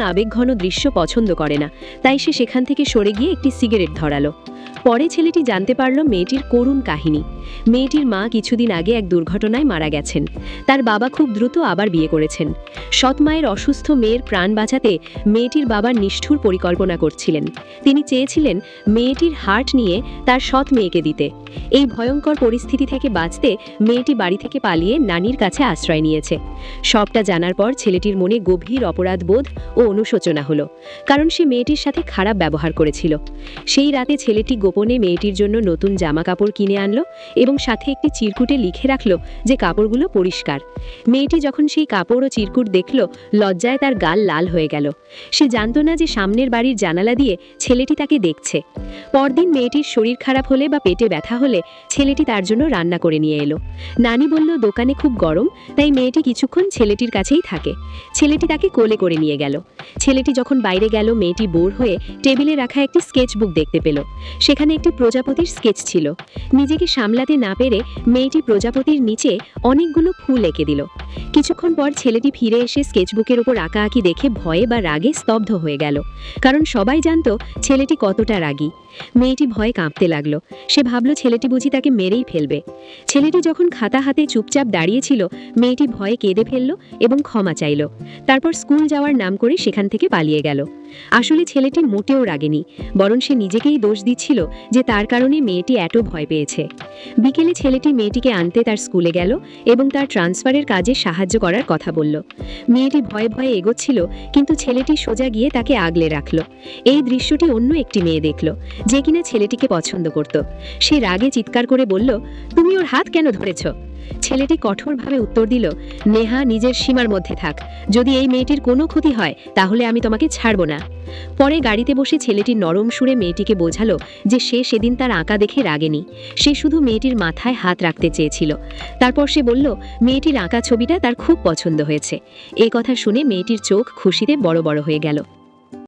আবেগঘন দৃশ্য পছন্দ করে না, তাই সে সেখান থেকে সরে গিয়ে একটি সিগারেট ধরালো। পরে ছেলেটি জানতে পারল মেয়েটির করুণ কাহিনী। মেয়েটির মা কিছুদিন আগে এক দুর্ঘটনায় মারা গেছেন। তার বাবা খুব দ্রুত আবার বিয়ে করেছেন। সৎ মায়ের অসুস্থ মেয়ের প্রাণ বাঁচাতে মেয়েটির বাবা নিষ্ঠুর পরিকল্পনা করছিলেন। তিনি চেয়েছিলেন মেয়েটির হার্ট নিয়ে তার সৎ মেয়েকে দিতে। এই ভয়ঙ্কর পরিস্থিতি থেকে বাঁচতে মেয়েটি বাড়ি থেকে পালিয়ে নানির কাছে আশ্রয় নিয়েছে। সবটা জানার পর ছেলেটির মনে গভীর অপরাধবোধ ও অনুশোচনা হলো, কারণ সে মেয়েটির সাথে খারাপ ব্যবহার করেছিল। সেই রাতে ছেলেটি গোপনে মেয়েটির জন্য নতুন জামা কাপড় কিনে আনলো এবং সাথে একটি চিরকুটে লিখে রাখলো যে কাপড়গুলো পরিষ্কার। মেয়েটি যখন সেই কাপড় ও চিরকুট দেখল, লজ্জায় তার গাল লাল হয়ে গেল। সে জানত না যে সামনের বাড়ির জানালা দিয়ে ছেলেটি তাকে দেখছে। পরদিন মেয়েটির শরীর খারাপ হলে বা পেটে ব্যথা হলে ছেলেটি তার জন্য রান্না করে নিয়ে এলো। নানি বলল দোকানে খুব গরম, তাই মেয়েটি কিছুক্ষণ ছেলেটির কাছেই থাকে। ছেলেটি তাকে কোলে করে নিয়ে গেল। ছেলেটি যখন বাইরে গেল, মেয়েটি বোর হয়ে টেবিলে রাখা একটি স্কেচ বুক দেখতে পেল। সেখানে একটি প্রজাপতির স্কেচ ছিল। নিজেকে সামলাতে না পেরে মেয়েটি প্রজাপতির নিচে অনেকগুলো ফুল এঁকে দিল। কিছুক্ষণ পর ছেলেটি ফিরে এসে স্কেচবুকের উপর আঁকাআঁকি দেখে ভয়ে বা রাগে স্তব্ধ হয়ে গেল, কারণ সবাই জানত ছেলেটি কতটা রাগী। মেয়েটি ভয়ে কাঁপতে লাগলো। সে ভাবল ছেলেটি বুঝি তাকে মেরেই ফেলবে। ছেলেটি যখন খাতা হাতে চুপচাপ দাঁড়িয়েছিল, মেয়েটি ভয়ে কেঁদে ফেলল এবং ক্ষমা চাইল। তারপর স্কুল যাওয়ার নাম করে সেখান থেকে পালিয়ে গেল। আসলে ছেলেটি মোটেও রাগেনি, বরং সে নিজেকেই দোষ দিচ্ছিল যে তার কারণে মেয়েটি এত ভয় পেয়েছে। বিকেলে ছেলেটি মেয়েটিকে আনতে তার স্কুলে গেল এবং তার ট্রান্সফারের কাজে সাহায্য করার কথা বলল। মেয়েটি ভয়ে ভয়ে এগোচ্ছিল, কিন্তু ছেলেটি সোজা গিয়ে তাকে আগলে রাখল। এই দৃশ্যটি অন্য একটি মেয়ে দেখল, যে কিনা ছেলেটিকে পছন্দ করত। সে রাগে চিৎকার করে বলল, তুমি ওর হাত কেন ধরেছ? ছেলেটি কঠোরভাবে উত্তর দিল, নেহা, নিজের সীমার মধ্যে থাক। যদি এই মেয়েটির কোনো ক্ষতি হয় তাহলে আমি তোমাকে ছাড়ব না। পরে গাড়িতে বসে ছেলেটি নরম সুরে মেয়েটিকে বোঝালো যে সে সেদিন তার আঁকা দেখে রাগেনি, সে শুধু মেয়েটির মাথায় হাত রাখতে চেয়েছিল। তারপর সে বলল মেয়েটির আঁকা ছবিটা তার খুব পছন্দ হয়েছে। এই কথা শুনে মেয়েটির চোখ খুশিতে বড় বড় হয়ে গেল।